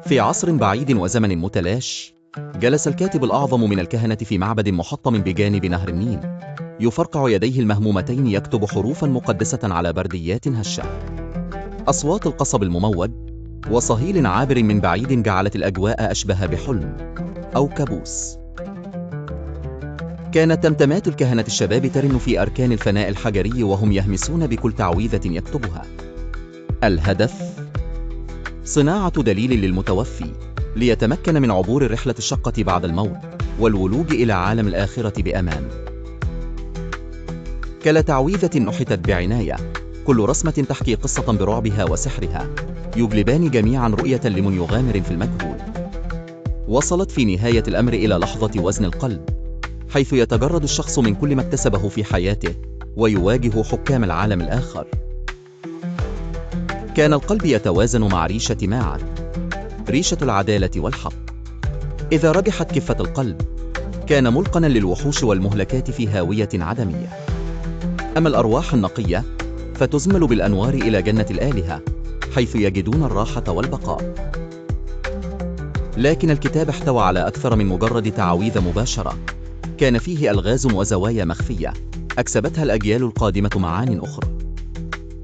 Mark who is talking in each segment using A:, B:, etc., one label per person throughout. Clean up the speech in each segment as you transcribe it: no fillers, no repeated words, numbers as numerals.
A: في عصر بعيد وزمن متلاش، جلس الكاتب الأعظم من الكهنة في معبد محطم بجانب نهر النيل، يفرقع يديه المهمومتين يكتب حروفا مقدسة على برديات هشة. أصوات القصب المموج وصهيل عابر من بعيد جعلت الأجواء أشبه بحلم أو كابوس. كانت تمتمات الكهنة الشباب ترن في أركان الفناء الحجري وهم يهمسون بكل تعويذة يكتبها. الهدف: صناعة دليل للمتوفي ليتمكن من عبور الرحلة الشاقة بعد الموت والولوج إلى عالم الآخرة بأمان. كلا تعويذة نحتت بعناية، كل رسمة تحكي قصة برعبها وسحرها، يجلبان جميعا رؤية لمن يغامر في المجهول. وصلت في نهاية الأمر إلى لحظة وزن القلب، حيث يتجرد الشخص من كل ما اكتسبه في حياته ويواجه حكام العالم الآخر. كان القلب يتوازن مع ريشة ماعر، ريشة العدالة والحق. إذا رجحت كفة القلب، كان ملقنا للوحوش والمهلكات في هاوية عدمية. أما الأرواح النقية فتزمل بالأنوار إلى جنة الآلهة، حيث يجدون الراحة والبقاء. لكن الكتاب احتوى على أكثر من مجرد تعاويذ مباشرة، كان فيه ألغاز وزوايا مخفية أكسبتها الأجيال القادمة معان أخرى.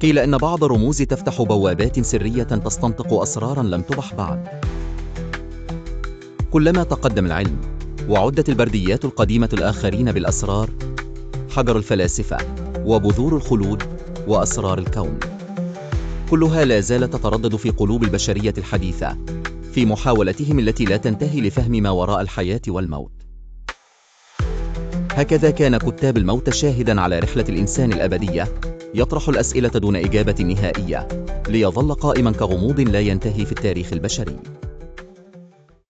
A: قيل إن بعض الرموز تفتح بوابات سرية تستنطق أسرارا لم تبح بعد. كلما تقدم العلم وعدت البرديات القديمة الآخرين بالأسرار، حجر الفلاسفة وبذور الخلود وأسرار الكون، كلها لا زالت تتردد في قلوب البشرية الحديثة في محاولتهم التي لا تنتهي لفهم ما وراء الحياة والموت. هكذا كان كتاب الموت شاهدا على رحلة الإنسان الأبدية، يطرح الأسئلة دون إجابة نهائية، ليظل قائما كغموض لا ينتهي في التاريخ البشري.